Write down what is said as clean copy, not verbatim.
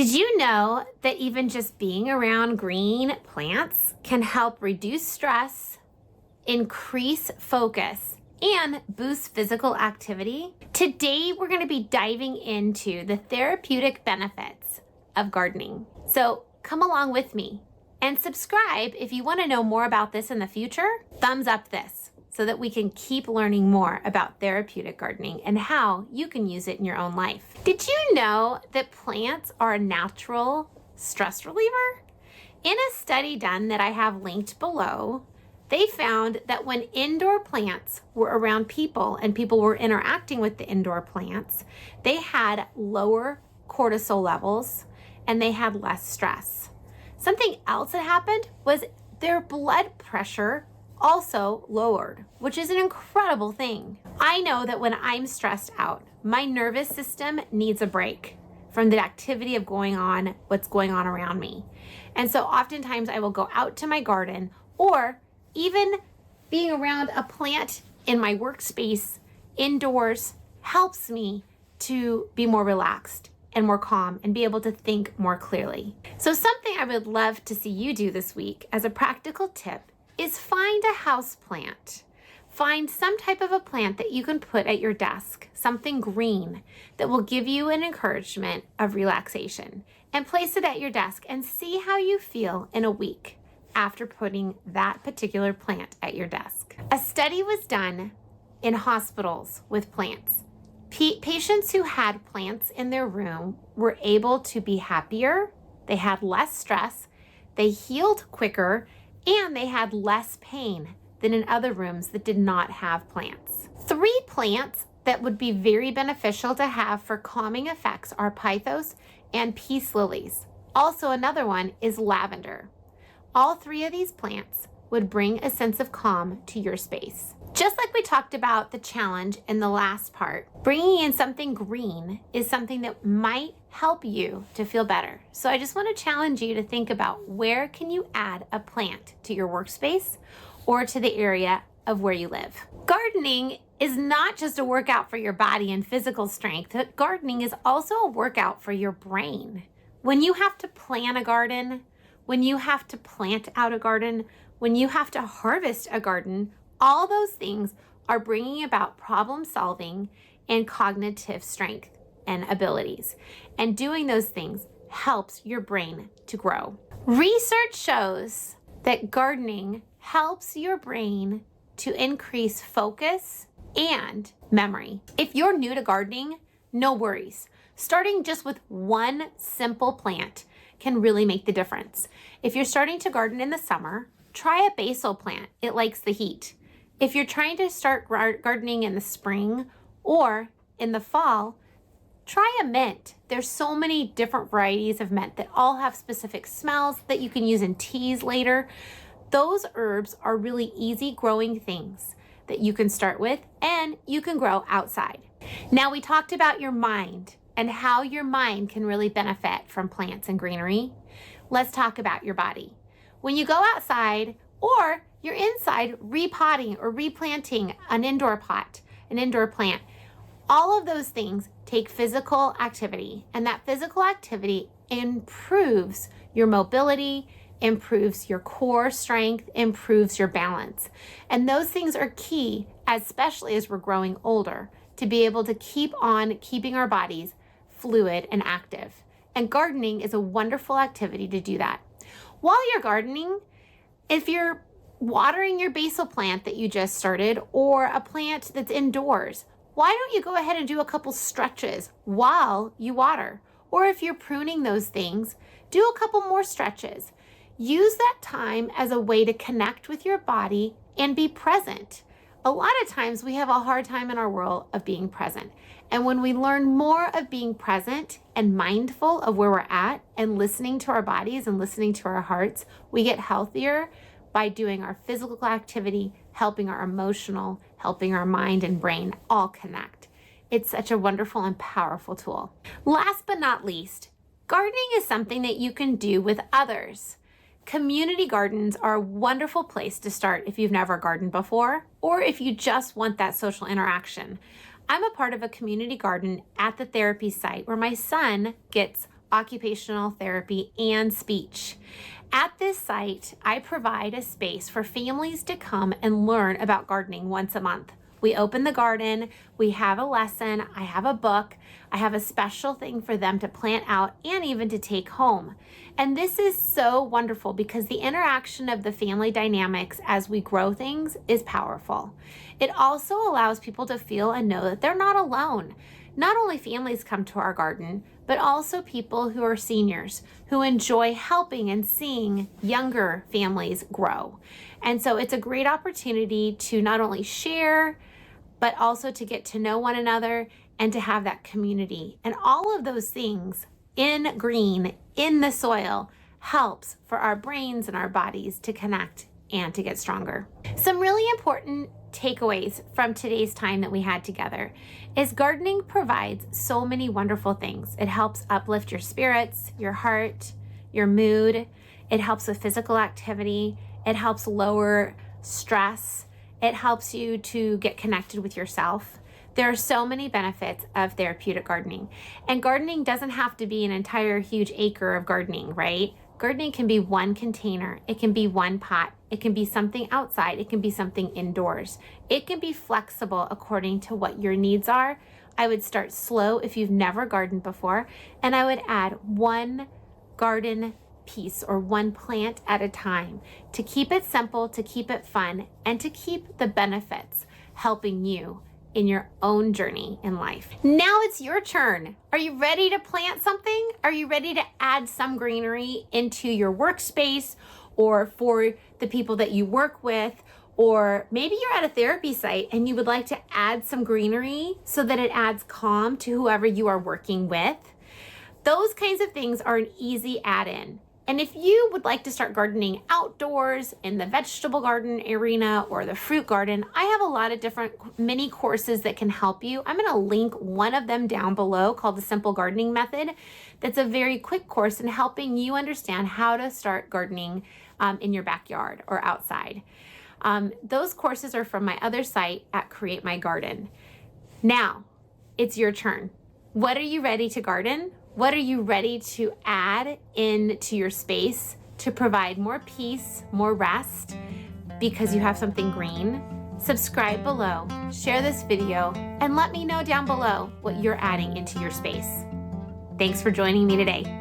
Did you know that even just being around green plants can help reduce stress, increase focus, and boost physical activity? Today, we're going to be diving into the therapeutic benefits of gardening. So come along with me and subscribe if you want to know more about this in the future. Thumbs up this so that we can keep learning more about therapeutic gardening and how you can use it in your own life. Did you know that plants are a natural stress reliever? In a study done that I have linked below, they found that when indoor plants were around people and people were interacting with the indoor plants, they had lower cortisol levels and they had less stress. Something else that happened was their blood pressure also lowered, which is an incredible thing. I know that when I'm stressed out, my nervous system needs a break from the activity of what's going on around me. And so oftentimes I will go out to my garden, or even being around a plant in my workspace indoors helps me to be more relaxed and more calm and be able to think more clearly. So something I would love to see you do this week as a practical tip is find a house plant. Find some type of a plant that you can put at your desk, something green that will give you an encouragement of relaxation, and place it at your desk and see how you feel in a week after putting that particular plant at your desk. A study was done in hospitals with plants. Patients who had plants in their room were able to be happier, they had less stress, they healed quicker, and they had less pain than in other rooms that did not have plants. 3 plants that would be very beneficial to have for calming effects are pothos and peace lilies. Also, another one is lavender. All 3 of these plants would bring a sense of calm to your space. Just like we talked about the challenge in the last part, bringing in something green is something that might help you to feel better. So I just want to challenge you to think about, where can you add a plant to your workspace or to the area of where you live? Gardening is not just a workout for your body and physical strength. Gardening is also a workout for your brain. When you have to plan a garden, when you have to plant out a garden, when you have to harvest a garden, all those things are bringing about problem solving and cognitive strength and abilities. And doing those things helps your brain to grow. Research shows that gardening helps your brain to increase focus and memory. If you're new to gardening, no worries. Starting just with one simple plant can really make the difference. If you're starting to garden in the summer, try a basil plant. It likes the heat. If you're trying to start gardening in the spring or in the fall, try a mint. There's so many different varieties of mint that all have specific smells that you can use in teas later. Those herbs are really easy growing things that you can start with, and you can grow outside. Now, we talked about your mind and how your mind can really benefit from plants and greenery. Let's talk about your body. When you go outside or you're inside repotting or replanting an indoor pot, an indoor plant, all of those things take physical activity, and that physical activity improves your mobility, improves your core strength, improves your balance. And those things are key, especially as we're growing older, to be able to keep on keeping our bodies fluid and active. And gardening is a wonderful activity to do that. While you're gardening, if you're watering your basil plant that you just started, or a plant that's indoors, why don't you go ahead and do a couple stretches while you water? Or if you're pruning those things, do a couple more stretches. Use that time as a way to connect with your body and be present. A lot of times we have a hard time in our world of being present. And when we learn more of being present and mindful of where we're at and listening to our bodies and listening to our hearts, we get healthier by doing our physical activity, helping our emotional, helping our mind and brain all connect. It's such a wonderful and powerful tool. Last but not least, gardening is something that you can do with others. Community gardens are a wonderful place to start if you've never gardened before, or if you just want that social interaction. I'm a part of a community garden at the therapy site where my son gets occupational therapy, and speech. At this site, I provide a space for families to come and learn about gardening once a month. We open the garden, we have a lesson, I have a book, I have a special thing for them to plant out and even to take home. And this is so wonderful because the interaction of the family dynamics as we grow things is powerful. It also allows people to feel and know that they're not alone. Not only families come to our garden, but also people who are seniors who enjoy helping and seeing younger families grow. And so it's a great opportunity to not only share, but also to get to know one another and to have that community. And all of those things in green, in the soil, helps for our brains and our bodies to connect and to get stronger. Some really important takeaways from today's time that we had together is gardening provides so many wonderful things. It helps uplift your spirits, your heart, your mood. It helps with physical activity. It helps lower stress. It helps you to get connected with yourself. There are so many benefits of therapeutic gardening. And gardening doesn't have to be an entire huge acre of gardening, right? Gardening can be one container. It can be one pot. It can be something outside. It can be something indoors. It can be flexible according to what your needs are. I would start slow if you've never gardened before, and I would add one garden piece or one plant at a time to keep it simple, to keep it fun, and to keep the benefits helping you in your own journey in life. Now it's your turn. Are you ready to plant something? Are you ready to add some greenery into your workspace or for the people that you work with? Or maybe you're at a therapy site and you would like to add some greenery so that it adds calm to whoever you are working with. Those kinds of things are an easy add-in. And if you would like to start gardening outdoors in the vegetable garden arena or the fruit garden, I have a lot of different mini courses that can help you. I'm going to link one of them down below called the Simple Gardening Method. That's a very quick course in helping you understand how to start gardening in your backyard or outside. Those courses are from my other site at Create My Garden. Now, it's your turn. What are you ready to garden? What are you ready to add into your space to provide more peace, more rest, because you have something green? Subscribe below, share this video, and let me know down below what you're adding into your space. Thanks for joining me today.